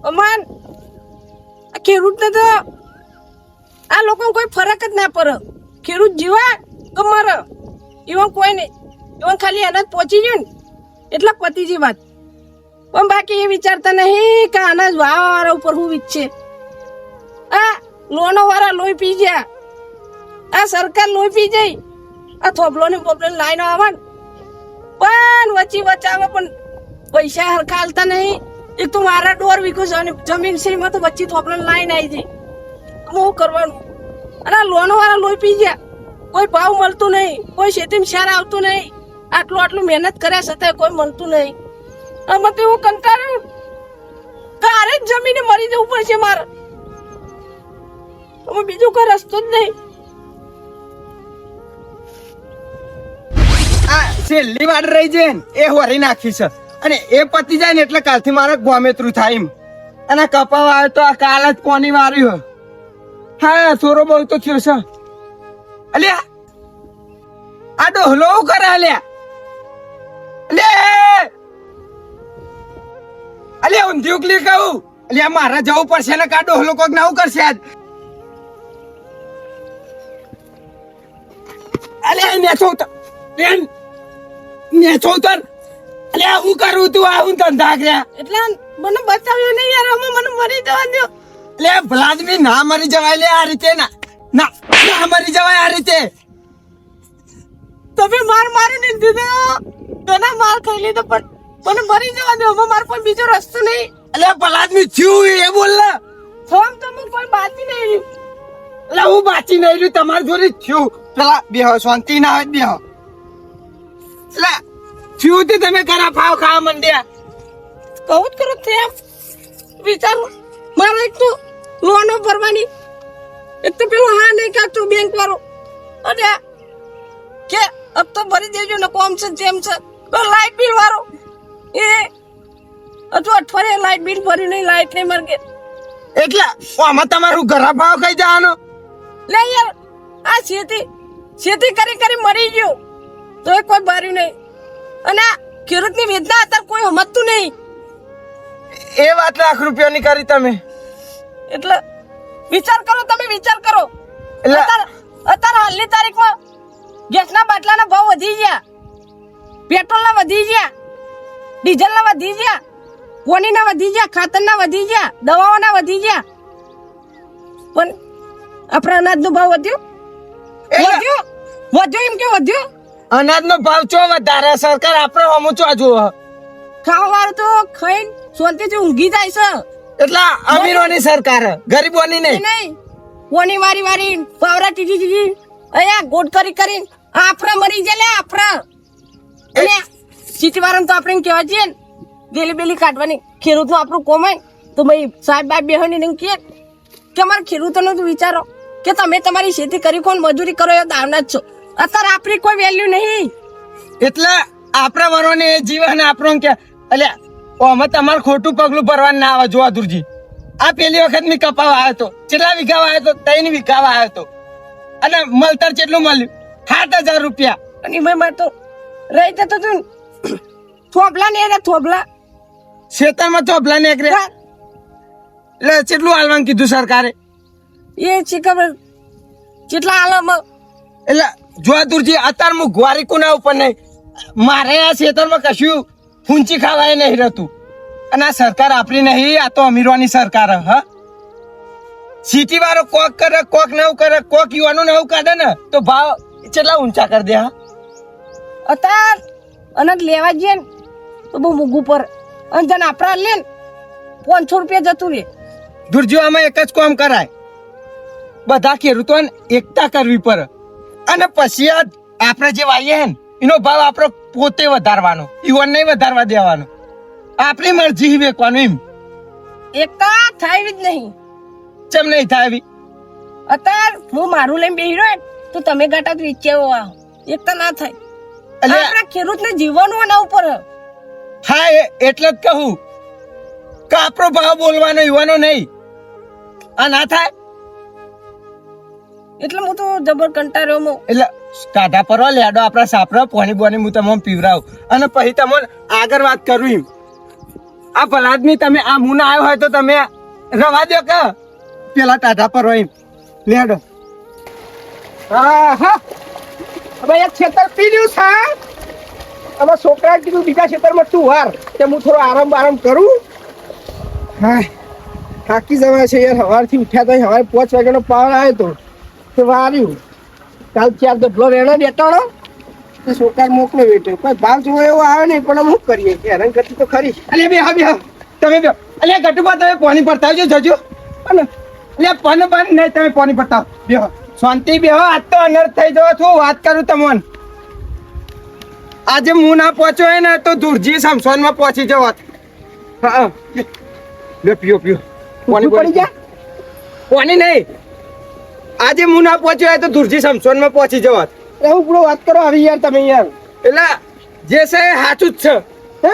અમાન ખેડૂતને તો આ લોકો કોઈ ફરક જ ના પડે. ખેડૂત જીવા તો મરે એવા કોઈ નહીં. એવા ખાલી અનાજ પહોંચી ગયું ને એટલે પતીજી વાત. પણ બાકી એ વિચારતા નહીં કે અનાજ વાળા ઉપર હું વીચશે. આ લોનો વાળા લોહી પી ગયા. આ સરકાર લોહી પી જાય. આ થોબલોની બોબલોની લાઈન આવે ને પણ વચ્ચે વચાવે પણ પૈસા હરખા હાલતા નહીં. એક તો મારા 1.5 વીઘો જમીન છે એમાં તો વચ્ચે થોબલોની લાઈન આવી જાય. હું કરવાનું? અને લોન વાળા લોહી પી ગયા. કોઈ ભાવ મળતું નહીં, કોઈ ખેતીમાં સાર આવતું નહીં. આટલું મહેનત કર્યા છતાં કોઈ મળતું નહીં. આમાં તો એવું કંટાળ્યું કારે જ જમીને મરી જવું પડશે મારે. હવે બીજો કોઈ રસ્તો જ નહીં. આ છેલ્લી વાર રહી જાય ને એ હોરી નાખી છે અને એ પતી જાય ને એટલે કાલથી મારે ગોમેત્રું થાય એમ. અને કપાવા આવે તો આ કાલ જ કોની માર્યું. હા સોરો બહુ તો થયો છે. અલ્યા આ ડોહલો કરે અલ્યા. અલ્યા ઊંધિયું ક્લિક કહું. અલ્યા મારે જવું પડશે ને કા ડોહલો કોક નવું કરશે આજ. અલ્યા નેચો ઉતર બેન, નેચો ઉતર. અલ્યા હું કરું તું આ હું ધંધા કર્યા એટલે મને બતાવ્યું નહીં યાર. હવે મને મરી જવા દો. લે ભલાદમી ના મરી જવાય લે આ રીતે. ના ના મરી જવાય આ રીતે. તમે મારી નહીં દીધો. ઘણા માર ખાઈ લીધો પણ મને મરી જવા દો. હવે મારો કોઈ બીજો રસ્તો નહીં. અલે ભલાદમી થયું એ બોલ ને. ફોર્મ તો હું કોઈ બાકી નહીં રહ્યું. એટલે હું બાચી નહીં રહ્યું તમારી જોડે થયું. પેલા બેહો શાંતિ ના હોય બેહો. એટલે થયું તે તમે કરા ફાવ ખાવા માંડ્યા. કહું જ કરું થયા વિચારો. મારે એક તો લોનો ભરવાની, એક તો પેલું હા નહીં કાઢતું બેંક વાળું. અને કે अब तो भरी देજો ને કોમ છે જેમ છે. લાઈટ બિલ વાળો એ હજુ અઠવાડિયે લાઈટ બિલ ભર્યું નહીં. લાઈટ નહીં મરગે એટલે આમાં તમારું ઘરા ભાવ કઈ જવાનું. લે યાર આ ખેતી કરી મરી ગયું તો એ કોઈ ભર્યું નહીં. અને આ ખેડૂતની વેદના અત્યારે કોઈ સમજતું નહીં. એ વાત ₹1,00,000 કરી તમે. એટલે વિચાર કરો, તમે વિચાર કરો. એટલે અત્યારે હાલની તારીખમાં ગેસના બાટલાના ભાવ વધી ગયા, પેટ્રોલના વધી ગયા, ડીઝલના વધી ગયા, કોનીના વધી ગયા, ખાતરના વધી ગયા, દવાઓના વધી ગયા. પણ આપણા અનાજનો ભાવ વધ્યો એમ કે વધ્યો. અનાજનો ભાવ ચો વધારે સરકાર આપણે હમું ચો જુઓ. ખાવા વાળું તો ખાઈને શાંતિથી ઊંઘી જાય છે. એટલે અમીરોની સરકાર ગરીબોની નહીં. કોની વારી પાવરા ટીટી અહીંયા ગોટ કરી આપણે મરી જાય. આપણે સિટી વાળાને તો આપણે કહેવા છીએ ને ડેલી બેલી કાઢવાની. ખેડૂતનું આપણું કોમાય તો ભાઈ સાહેબ બાપ બેહોની નહીં કે અમારે ખેડૂતોનો તો વિચારો કે તમે તમારી ખેતી કરી કોણ મજૂરી કરો એ દાવના જ છો. અત્યારે આપણી કોઈ વેલ્યુ નહીં. એટલે આપણા વરોને જીવન આપણો કે અલ્યા ઓમાં તમારે ખોટું પગલું ભરવાનું ના આવે. જોવા દુરજી આ પેલી વખત મેં કપાવા આવ્યો હતો. કેટલા વીઘા આવ્યો હતો? 3 વીઘા આવ્યો હતો. અને મળતર કેટલું મળ્યું? ₹7,000. અને એમાં તો રહી જતો તું થોભલા ને એને થોભલા ખેતરમાં થોભલા નીકળે. એટલે કેટલું હાલવાનું કીધું સરકારે? એ છે ખબર કેટલા આલમાં. એટલે જોવા દુરજી અત્યારે હું ગુવારી કોના ઉપર નહીં. મારે આ ખેતરમાં કશું ફૂંચી ખાવાય નહીં રહેતું. અને આ સરકાર આપણી નહીં, આ તો અમીરોની સરકાર. હા સિટી વાળો કોક કરે, કોક નવું કરે, કોક યુવાનું નવું કાઢે ને તો ભાવ કેટલા ઊંચા કરી દે. હા અત્યારે અનાજ લેવા જઈએ ને તો બહુ મોંઘું પર. અને જન આપણા લે ને ₹500 જતું રહે. દુરજીઓ આમાં એક જ કામ કરાય, બધા ખેડૂતોને એકતા કરવી પડે. અને પછી આપણે જે વાવીએ ને એનો ભાવ આપણે પોતે વધારવાનો, ઈવન નહીં વધારવા દેવાનો. આપણી મરજી વેચવાનું એમ. એકતા થાય જ નહીં. ચમ નહીં થાય? અત્યારે હું મારું લઈને બેહી રહ્યો તો તમે ગાટા તો ઈચ્છ્યા એકતા ના થાય. આપણા ખેડૂતને જીવવાનું એના ઉપર. હા એટલે જ કહું કે આપણો ભાવ બોલવાનો યુવાનો નહીં. આ ના થાય એટલે હું તો જબર કંટાળ્યો. એટલે કાઢા પરવા લેડો આપણા સાપરા પોણી બોની હું તમને પીવરાવું અને પછી તમને આગળ વાત કરું એમ. આ ભલાદમી તમે આ મું ના આવ્યો હોય તો તમે રવા દો કે પેલા ટાઢા પર હોય લેડો. હા હા હવે એક ખેતર પી રહ્યું છે. હવે છોકરા કીધું બીજા ખેતરમાં તું વાર તે હું થોડો આરામ કરું. હા થાકી જવાય છે યાર. સવારથી ઉઠ્યા તો સવારે 5 વાગ્યાનો પાવર આવ્યો તો તે વાર્યું. કાલ 4 ડબલો રેણો બેટાણો તે છોકરા મોકલો બેઠો. કોઈ ભાવ જોવો એવો આવે નહીં પણ શું કરીએ હેરાન કરતી તો ખરી. અલે બે હા તમે બે અલે ગટુબા તમે પાણી પડતા આવજો જજો. અને અલે પન બન નહીં તમે પાણી પડતા બે શાંતિ બે આજ તો અનર્થ થઈ જવો છું. વાત કરું તમને આજે હું ના પહોંચ્યો હોય ને તો દુરજી સમસોનમાં પહોંચી જવાત. હા લે પીઓ પાણી પડી જા. પાણી નહીં આજે હું ના પહોંચ્યો હોય તો દુરજી સમસોનમાં પહોંચી જવાત. હું પૂરો વાત કરો આવી યાર તમે યાર. એટલે જે છે એ સાચું જ છે. હે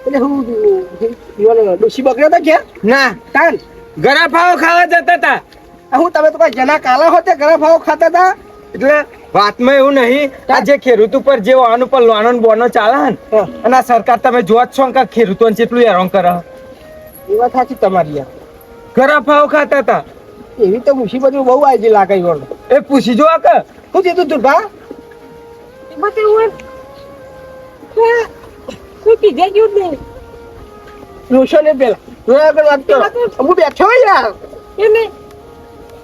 એટલે હું ડોસી બગડ્યો તો ક્યાં ના કાન ગરાફાઓ ખાવા જતા હતા. હું તમે તો કોઈ જના કાલા હોતે ગરમ ભાવ ખાતા હતા. એટલે વાતમાં એવું નહીં આ જે ખેડૂત ઉપર જે વાહન ઉપર લોનો ને બોનો ચાલે ને હા. અને આ સરકાર તમે જોવા જ છો કે ખેડૂતોને કેટલું હેરાન કરે. એ વાત સાચી તમારી યાર. ગરાફાઓ ખાતા હતા એવી તો મુસીબતો બહુ આવી છે લાગે વળ. એ પૂછી જો કે શું કીધું તું ભા એમાં તો એવું હોય કે શું કીધે ગયું જ નહીં. રોશો ને પેલા રોયા આગળ વાત કરો. હું બેઠો હોય યાર. એમ નહીં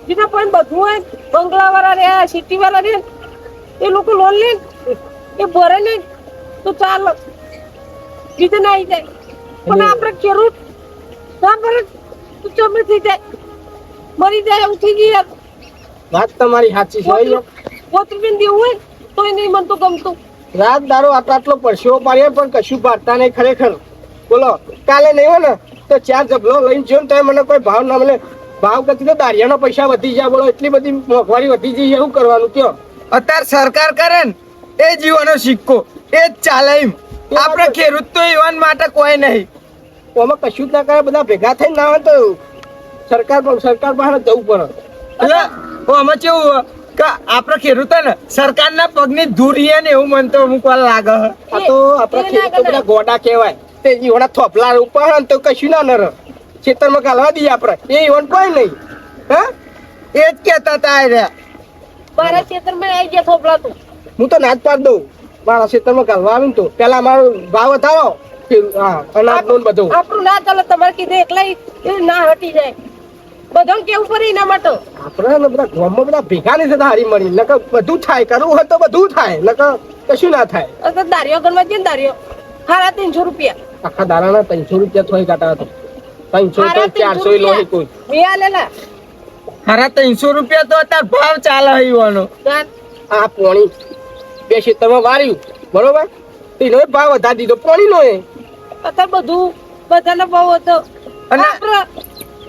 જેના પણ બધું હોય બંગલા વાળા રહ્યા સિટી વાળા રહ્યા એ લોકો લોન લે એ ભરે ને તો ચાલો બીજે ના આવી જાય. પણ આપણે ખેડૂત ના ભરે તો ચમે થઈ જાય મરી જાય એવું થઈ ગયું. વાત તમારી સાચી છે યાર. પોતરીને દેવું હોય તો એ નહીં મને તો ગમતું. રાત દારો આટલો પરસેવો પાડ્યો પણ કશું પાડતા નહીં ખરેખર. બોલો કાલે નહીં હોય ને તો 4 જબલો લઈને જો ને તો મને કોઈ ભાવ ના મળે. ભાવ કરતી તો દારિયાના પૈસા વધી જાય. બોલો એટલી બધી મોંઘવારી વધી જાય એવું કરવાનું કયો. અત્યારે સરકાર કરે ને એ જીવનો સિક્કો એ જ ચાલે એમ. આપણે ખેડૂત તો યુવાન માટે કોઈ નહીં. આમાં કશું જ ના કરે. બધા ભેગા થઈને ના હોય તો સરકાર પાસે જવું પડે. એટલે આમાં કેવું કે આપણે ખેડૂતો ને સરકારના પગની ધૂરીએ ને એવું મને તો અમુક વાર લાગે. આ તો આપણા ખેડૂતો બધા ગોડા કહેવાય. તે ઈવડા થોપલા ઉપર ને તો કશું ના નર ખેતરમાં ગાલવા દઈએ આપણે. એ ઈવન કોઈ નહીં. હા એ જ કહેતા હતા આ રહ્યા. મારા ખેતરમાં આવી ગયા થોપલા તું. હું તો ના જ પાડ દઉં. મારા ખેતરમાં ગાલવા આવીને તો પેલા મારો ભાવ વધારો. હા અનાજનો ને બધું આપણું ના ચાલે તમારે કીધું એકલા એ ના હટી જાય. બધાને કેવું પડે એના માટે. આપણે ને બધા ગામમાં બધા ભેગા નહીં થતા હારી મળી. નકર બધું થાય. કરવું હોય તો બધું થાય. નકર કશું ના થાય. અગર દારિયો ગણવા જઈએ ને દારિયો 350 રૂપિયા. આખા દાડાના 300 રૂપિયા થોઈ કાઢા હતો. 300 તો 400 લોહી કોઈ. મેં લેલા હારા 300 રૂપિયા તો અત્યારે ભાવ ચાલે યુવાનો. આ પોણી 2 ખેતરમાં વાર્યું બરોબર. એનો ભાવ વધારી દીધો પોણી નો. અત્યારે બધું બધાને બહુ હતો. અને આપણે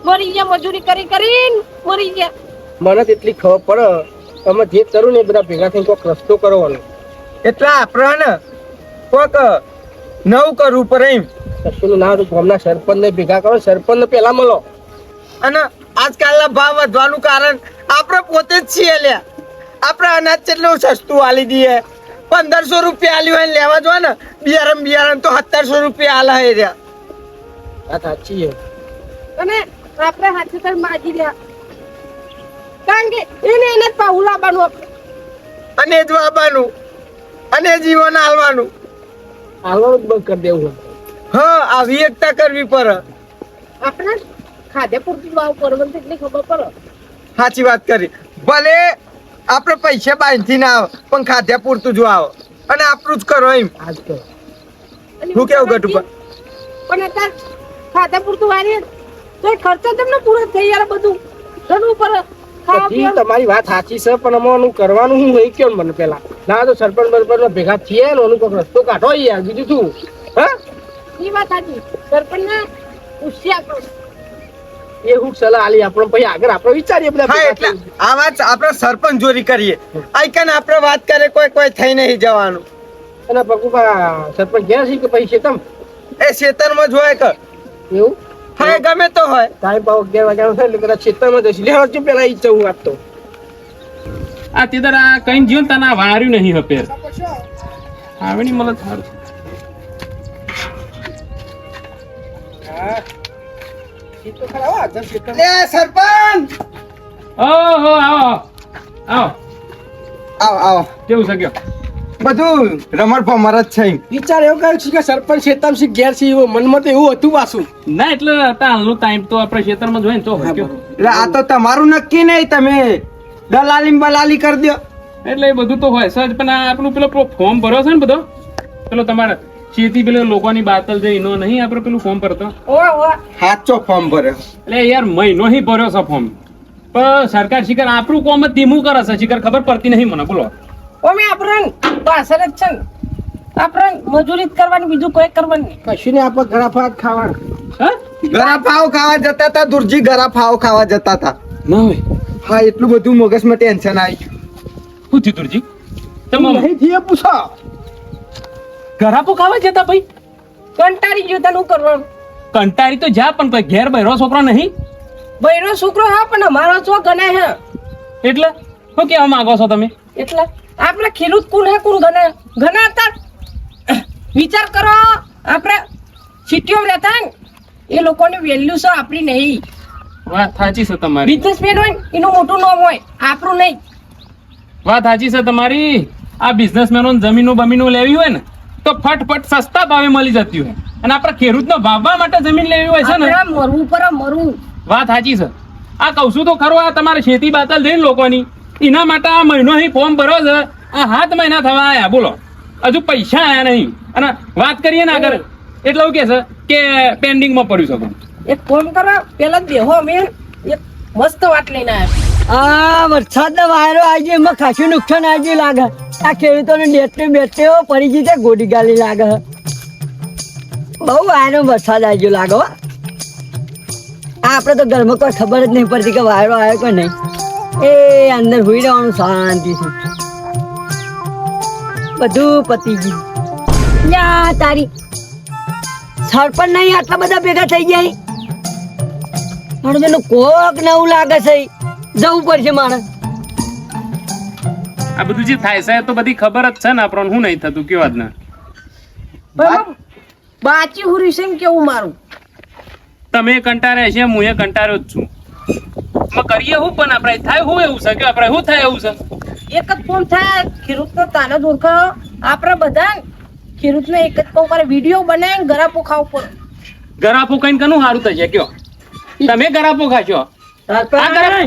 મરી ગયા મજૂરી કરીને મરી ગયા. મને તો એટલી ખબર પડે તમે જે કરું ને એ બધા ભેગા થઈને કોઈક રસ્તો કરવાનો. એટલે આપણે ને કોક નવું કરવું પડે એમ. કશું ના હતું ગામના સરપંચને ભેગા કરો. સરપંચને પેલા મળો. અને આજકાલના ભાવ વધવાનું કારણ આપણે પોતે જ છીએ લ્યા. આપણે અનાજ કેટલું સસ્તું આલી દઈએ. 1500 રૂપિયા આલ્યું હોય ને લેવા જો ને બિયારણ તો 1700 રૂપિયા આલા હે રહ્યા. આ સાચી છે. અને આપણે હાથે કઈ માગી રહ્યા કારણ કે એને જ પાવું લાવવાનું આપણે. અને જ વાવવાનું અને જીવન આલવાનું. હાલવાનું જ બંધ કરી દેવું. હા આવી એકતા કરવી પડે. આપણે ખાધે પૂરતી વાવ પરવન એટલી ખબર પડે. સાચી વાત કરી. ભલે આપણે પૈસા બાંધથી ના આવે પણ ખાધ્યા પૂરતું જો આવે અને આપણું જ કરો એમ. આજ તો હું કેવું ગટુપા? પણ અત્યારે ખાધે પૂરતું વાળીએ તો એ ખર્ચો તમને પૂરો થઈ યાર. બધું ઘણું પડે ખાવા બધી પીવાનું. તમારી વાત સાચી છે પણ અમારું કરવાનું હું નહીં કેવું મને પેલા ના તો સરપંચ બરપંચ ભેગા થઈએ ને ઓનું કોઈક રસ્તો કાઢો યાર. બીજું શું હા એ વાત સાચી. સરપંચને પૂછ્યા કરો. એ હું સલાહ આલી આપણે પછી આગળ આપણે વિચારીએ બધા હા ભેગા એટલે થઈને. આ વાત આપણે સરપંચ જોરી કરીએ. આઈકન આપણે વાત કરે કોઈ થઈ નહીં જવાનું. અને પપ્પા સરપંચ ગયા છે કે પછી તમ એ ખેતરમાં જોય કે એવું હા ગમે તો હોય. ટાઈમ પાવ 11 વાગ્યાનો થાય એટલે કદાચ ખેતરમાં જઈશ. લે હજુ પેલા ઈ જવું વાત તો આ તે આ કઈ જીવન તને વાર્યું નહીં હપેર આવે નહીં મને થારું હા એ તો ખરા હો, આધર ખેતર. લે સરપંચ ઓહો આવો આવો આવો આવો કેવું છે કયો બધું રમણ ભમર જ છે વિચાર એવો કર્યો છે કે સરપંચ શેતામસી ઘેર છે એવો મનમાં તો એવું હતું પાછું. ના એટલે હાલનો ટાઈમ તો આપણે ખેતરમાં જોઈએ ને તો હોય કયો. એટલે આ તો તમારું નક્કી નહીં, તમે દલાલી બલાલી કરી દો. એટલે એ બધું તો હોય સજ પણ આ આપણું પેલો ફોર્મ ભર્યો છે ને બધો પેલો તમારે ખેતી પેલો લોકોની બાતલ છે એનો નહીં આપણે પેલું ફોર્મ ભરતો ઓવા ઓવા સાચો ફોર્મ ભર્યો. એટલે યાર મહિનો હી ભર્યો છે ફોર્મ પણ સરકાર શિખર આપણું કોમ જ ધીમું કરે છે શિખર ખબર પડતી નહીં મને બોલો. ઓમે આપણ પાછળ જ છે ને આપણ મજૂરી જ કરવાની બીજું કોઈ કરવાનું નહીં. કશું ને આપણે ઘણા ફાટ ખાવાનું. હા ગરા પાવ ખાવા જતા હતા દુરજી, ગરા પાવ ખાવા જતા હતા. ના હોય હા એટલું બધું મગજમાં ટેન્શન આવી ગયું. શું થયું તુરજી તમે નહીં થઈએ પૂછો. ઘરાપો ખાવા જતા ભાઈ કંટાળી ગયો તને શું કરવાનું. કંટાળી તો જા પણ કોઈ ઘેર બહેરો છોકરો નહીં બૈરો છોકરો હા પણ અમારો છો ગણે હે એટલે શું કહેવા માંગો છો તમે એટલે આપણે ખેડૂત કોણ હે કોણ ગણે ઘણા હતા. વિચાર કરો આપણે સિટીઓમાં રહેતા ને એ લોકોની વેલ્યુ છે આપણી નહીં. વાત સાચી છે તમારી બિઝનેસમેન હોય ને એનું મોટું નામ હોય આપણું નહીં. વાત સાચી છે તમારી આ બિઝનેસમેનો જમીનો બમીનો લેવી હોય ને તો ફટફટ સસ્તા ભાવે મળી જતી હોય અને આપણા ખેડૂતનો ભાવવા માટે જમીન લેવી હોય છે ને આપણે મરવું પર મરવું. વાત સાચી છે આ કહું છું તો ખરો આ તમારે ખેતી બાતલ થઈને લોકોની એના માટે આ મહિનો અહીં ફોર્મ ભરો છે આ 7 મહિના થવા આયા બોલો હજુ પૈસા આયા નહીં અને વાત કરીએ ને આગળ એટલે એવું કે છે કે પેન્ડિંગમાં પડ્યું છે પણ. એક ફોન કરો પેલા જ બેહો અમે એક મસ્ત વાત લઈને આવ્યા. આ વરસાદના વાયરો આજે એમાં ખાસું નુકસાન આજે લાગે. આ ખેડૂતોને ડેટે બેટે પડી ગઈ છે ગોડી ગાલી લાગે. બહુ વાયરો વરસાદ આજે લાગે હો. આપણે તો ઘરમાં કોઈ ખબર જ નહીં પડતી કે વાયરો આવ્યો કે નહીં. એ અંદર હોઈ રહેવાનું શાંતિથી બધું પતી ગયું. યા તારી સરપંચ નહીં આટલા બધા ભેગા થઈ જાય. મારે પેલું કોક નવું લાગે છે જવું પડશે મારે. આ બધું જે થાય છે તો બધી ખબર જ છે ને આપણને શું નહીં થતું કેવા જ ના બાચી હુરી છે ને કેવું મારું. તમે કંટાળ્યા છે હું એ કંટાળ્યો જ છું કરીએ હું પણ આપણે થાય હું એવું છે કે આપણે શું થાય એવું છે એક જ ફોન થાય ખેડૂતનો તાને જ ઓળખો. આપણે બધા ખેડૂતને એક જ ફોન કરે વિડીયો બનાવીને ગરાપો ખાવ પડે. ગરાપો કઈ કનું સારું થશે કયો તમે ગરાપો ખાશો આ ગરાપો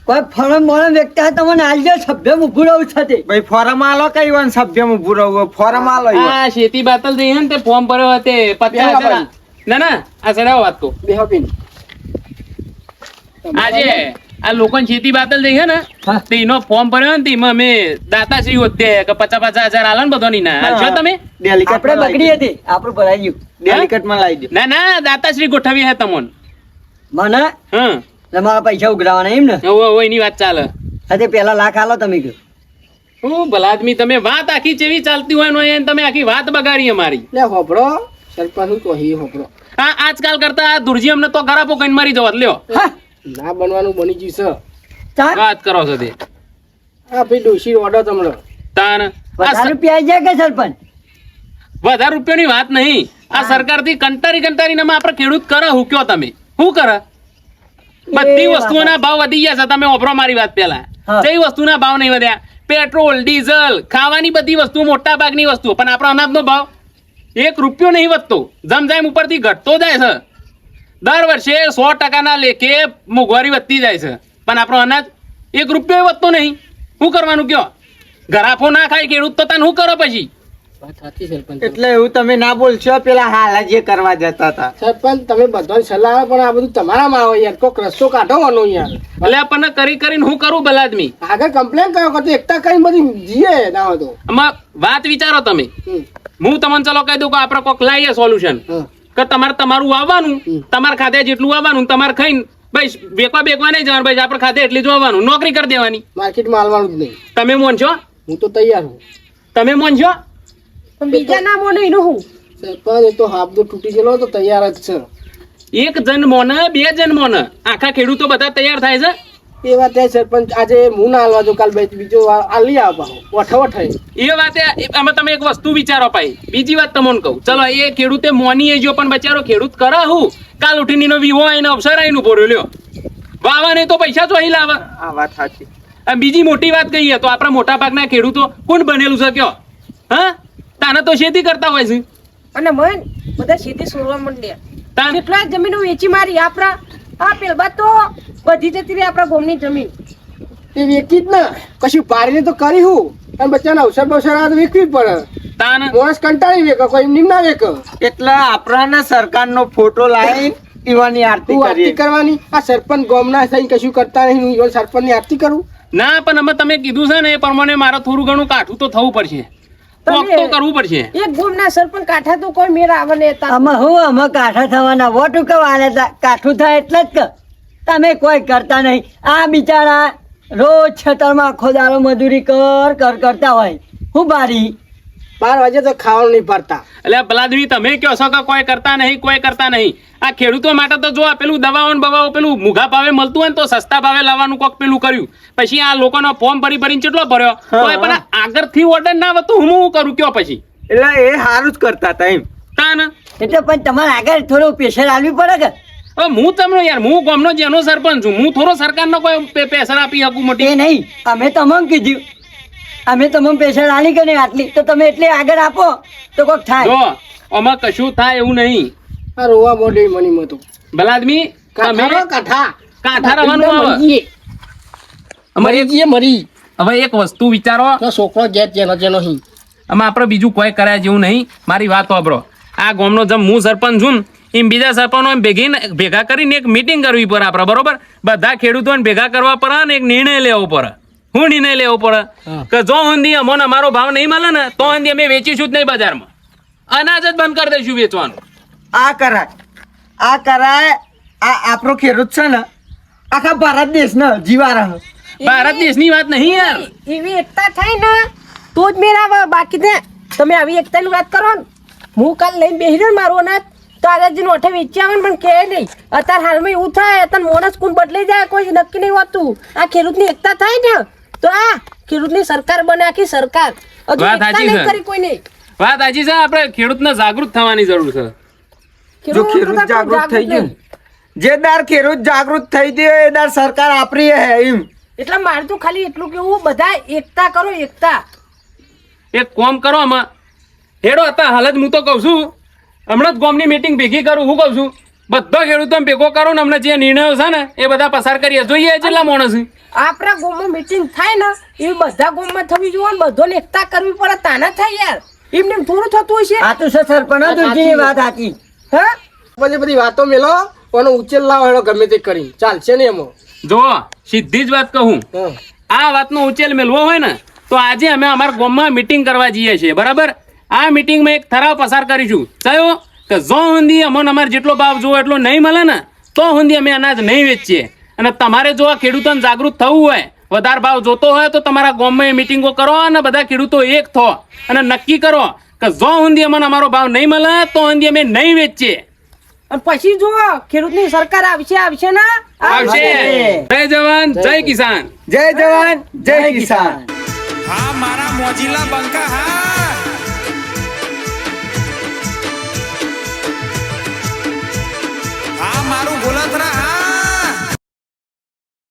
કોઈ ફરમ મોરમ વ્યક્તિ તમને આલજો સભ્ય ઉભું રહું છે. ભાઈ ફોરમ આલો કઈ વાર સભ્યમાં ઉભું રહું ફોરમ આલો આ ખેતી બાતલ જઈ ને તે ફોર્મ ભર્યો તે 50,000 ના ના આ સડાવો વાત તો બેહો બેન. આજે આ લોકોની ખેતી બાતલ જઈ છે ને હા. તે એનો ફોર્મ ભર્યો ને તેમાં અમે દાતાશ્રી હોતે કે 50,000 આલો ને બધો ની ના હાલશો તમે આપણે બગડી હતી આપણું ભરાઈ ગયું. ડેલિકેટમાં લાવી દો. ના ના દાતાશ્રી ગોઠવી હે તમોન મને હા તમારા પૈસા ઉઘરાવાના એમ ને. ઓ એની વાત ચાલે હા પેલા લાખ આલો તમે કયો. હું ભલા આદમી તમે વાત આખી જેવી ચાલતી હોય ને એને તમે આખી વાત બગાડી અમારી લે હોભળો સરપંચ હું તો હી હોભળો. આ આજકાલ કરતા આ દુરજી અમને તો ગરાપો કઈ મારી જવા લ્યો ના બનવાનું બની ગયું છે. ચાલ વાત કરો છો તે આ ભાઈ ડોશી ઓર્ડર તમને. તાન વધારે રૂપિયા જાય કે સરપંચ. વધારે રૂપિયાની વાત નહીં આ સરકાર થી કંટારીને આપણે ખેડૂત કરે હું કયો તમે શું કરે બધી વસ્તુઓના ભાવ વધી ગયા છે તમે ઓભરો મારી વાત પેલા હા. કઈ વસ્તુના ભાવ નહીં વધ્યા પેટ્રોલ ડીઝલ ખાવાની બધી વસ્તુ મોટા ભાગની વસ્તુ પણ આપણો અનાજનો ભાવ 1 રૂપિયો નહીં વધતો જમજામ ઉપરથી ઘટતો જાય છે દર વર્ષે 100% ના લેખે મોંઘવારી વધતી જાય છે પણ આપણો અનાજ 1 રૂપિયો વધતો નહીં શું કરવાનું કયો ગરાફો ના ખાય ખેડૂત તો તને શું કરો પછી વાત સાચી સરપંચ. એટલે એવું તમે ના બોલશો પેલા હાલ જે કરવા જતા હતા. સરપંચ તમે બધાને સલાહ આપો પણ આ બધું તમારામાં આવે યાર. કોક રસ્તો કાઢવાનો યાર. એટલે આપણને કરીને હું કરું ભલા આદમી આગળ કમ્પ્લેન કરો કે એકતા કરીને બધી જીએ ના હોય તો. આમાં વાત વિચારો તમે હમ. હું તમને ચલો કહી દઉં કે આપણે કોક લાવીએ સોલ્યુશન હા. કે તમારું વાવવાનું તમારે ખાતે જેટલું વાવવાનું તમારે ખાઈને ભાઈ બેકવા નહીં જવાનું ભાઈ આપણે ખાતે એટલી જ વાવવાનું નોકરી કરી દેવાની માર્કેટમાં હાલવાનું જ નહીં. તમે મોનશો હું તો તૈયાર છું. તમે મોનશો પણ બીજા ના મોને એનું હું સરપંચ એ તો હાફ તો તૂટી ગયેલો તો તૈયાર જ છે. 1 જણ મોને 2 જણ મોને આખા ખેડૂતો બધા તૈયાર થાય છે એ વાત એ સરપંચ આજે હું ના હાલવા દઉં, કાલ બીજો આલી આવો વઠે એ વાતે આમાં તમે એક વસ્તુ વિચારો ભાઈ. બીજી વાત તમને કહું, ચલો એ ખેડૂતે મોની જો પણ બચારો ખેડૂત કરે હું કાલ ઉઠીને એનો વિવો આવીને અવસર આવીને ઉભો રહ્યો લ્યો. વાવા નહીં તો પૈસા તો અહીં લાવે. આ વાત સાચી. અને બીજી મોટી વાત કહીએ તો આપણા મોટા ભાગના ખેડૂતો કોણ બનેલું છે કયો? હા, તાને તો ખેતી કરતા હોય છે. અને મન બધા ખેતી છોડવા માંડ્યા. તાન કેટલા જમીનો વેચી મારી આપણા આ પેલબા તો બધી જતી રહી આપણા ગામની જમીન. એ વેચી જ ને કશું પાડીને તો કરી હું અને બચ્ચાના અવસર બવસર આવે તો વેચવી જ પડે. તાન માણસ કંટાળી વેકે કોઈ એમ ના વેકે. એટલે આપણાને સરકારનો ફોટો લાવીને ઈવાની આરતી તું આરતી કરીએ. કરવાની આ સરપંચ ગામના થઈને કશું કરતા નહીં, હું ઈવન સરપંચની આરતી કરું. ના પણ અમે તમે કીધું છે ને એ પ્રમાણે મારે થોડું ઘણું કાઠું તો થવું પડશે. કોક તો કરવું પડશે. એક ગામના સરપંચ કાઠા તો કોઈ મેળ આવે ને હતા. અમે કાઠા થવાના વોટ ઉકવાના કાઠું થાય એટલે જ કે તમે કોઈ કરતા નહીં. આ બિચારા રોજ ખેતરમાં આખો દાડો મજૂરી કરતા હોય. હું બારી 12 વાગે તો ખાવાનું નહીં પાડતા. એટલે ભલાદવી તમે કહો છો કે કોઈ કરતા નહીં. આ ખેડૂતો માટે તો જો આ પેલું દવાઓ ને બવાઓ પેલું મૂઘા ભાવે મળતું હોય ને તો સસ્તા ભાવે લાવવાનું કોક પેલું કર્યું. પછી આ લોકોનો ફોર્મ ભરીને કેટલો ભર્યો તો પણ આગળથી ઓર્ડર ના આવતો હું કરું કયો પછી? એટલે એ સારું જ કરતા હતા એમ. તાન એટલે પણ તમારે આગળ થોડું પ્રેશર આલવી પડે કે હવે હું તમને યાર હું ગામનો જેનો સરપંચ છું, હું થોડો સરકારનો કોઈ પ્રેશર આપી શકું મોટી? એ નહીં, અમે તમને કીધું અમે તમને પ્રેશર આલી કે નહીં આટલી તો તમે એટલે આગળ આપો તો કોક થાય. જો આમાં કશું થાય એવું નહીં. આ રોવા મોઢે મની મતો ભલાદમી તમે કાંઠા રવાનું આવે. મરી હવે એક વસ્તુ વિચારો, તો છોકરો જેનો હી આમાં આપણે બીજું કોઈ કર્યા જેવું નહીં. મારી વાત સાંભળો. આ ગામનો જેમ હું સરપંચ છું ને એમ બીજા સરપંચો ભેગા કરીને એક મીટિંગ કરવી પડે આપણે, બરોબર? બધા ખેડૂતોને ભેગા કરવા પડે ને એક નિર્ણય લેવો પડે. હું નિર્ણય લેવો પડે કે જો સુધી અમોને અમારો ભાવ નહીં મળે ને તો સુધી અમે વેચીશું જ નહીં બજારમાં. અનાજ જ બંધ કરી દઈશું વેચવાનું. આ કરાય આ આપણો ખેડૂત છે ને આખા ભારત દેશનો જીવારા. ભારત દેશની વાત નહીં યાર. એવી એકતા થાય ને તો જ મેળ આવે. બાકી ને તમે આવી એકતાની વાત કરો ને, હું કાલ લઈને બેસી રહ્યો મારું અનાજ તો આગાજી ઓઠે વેચી આવે ને પણ કહે નહીં. અત્યારે હાલમાં એવું થાય અત્યારે મોણસ કોણ બદલાઈ જાય કોઈ નક્કી નહીં હોતું. આ ખેડૂતની એકતા થાય ને તો આ ખેડૂતની સરકાર બને, આખી સરકાર. હજુ વાત એકતા સાચી નહીં છે. કરી કોઈ નહીં. વાત સાચી છે. આપણે ખેડૂતને જાગૃત થવાની જરૂર છે. જો ખેડૂત જાગૃત થઈ ગયું, જે દાર ખેડૂત જાગૃત થઈ ગયો એ દાર સરકાર આપરી હે એમ. એટલે મારે તો ખાલી એટલું કેવું, બધા એકતા કરો, એકતા. એક કોમ કરો આમાં હેડો હતા હાલ જ હું તો કહું છું હમણાં જ ગામની મીટિંગ ભેગી કરું. હું કહું છું બધા ખેડૂતો ભેગો કરો ને હમણાં જે નિર્ણયો છે ને એ બધા પસાર કરીએ. જોઈએ જેટલા માણસ છે. આપણા ગામમાં મીટિંગ થાય ને એ બધા ગામમાં થવી જોઈએ ને બધાને એકતા કરવી પડે તાના થાય યાર. એમને એમ થોડું થતું હોય છે. આ તો સરપંચ દુરજીની વાત સાચી. હા પછી બધી વાતો મેલો અને ઉચેલ લાવો એનો ગમે તે કરી ચાલશે ને એમાં. જો સીધી જ વાત કહું, હા. આ વાતનો ઉચેલ મેળવો હોય ને તો આજે અમે અમારા ગામમાં મીટિંગ કરવા જઈએ છીએ, બરાબર? આ મીટિંગમાં એક ઠરાવ પસાર કરીશું. કયો કે જો સુધી અમને અમારે જેટલો ભાવ જોવો એટલો નહીં મળે ને તો સુધી અમે અનાજ નહીં વેચીએ. અને તમારે જો આ ખેડૂતોને જાગૃત થવું હોય, વધારે ભાવ જોતો હોય તો તમારા ગામમાં મીટિંગો કરો અને બધા ખેડૂતો એક થો અને નક્કી કરો કે જો સુધી અમને અમારો ભાવ નહીં મળે તો સુધી અમે નહીં વેચીએ. અને પછી જુઓ ખેડૂતની સરકાર આવશે ને આવશે. જય જવાન જય કિસાન. જય જવાન જય કિસાન. હા મારા મોજીલા બંકા હા હા મારું ગોલતરા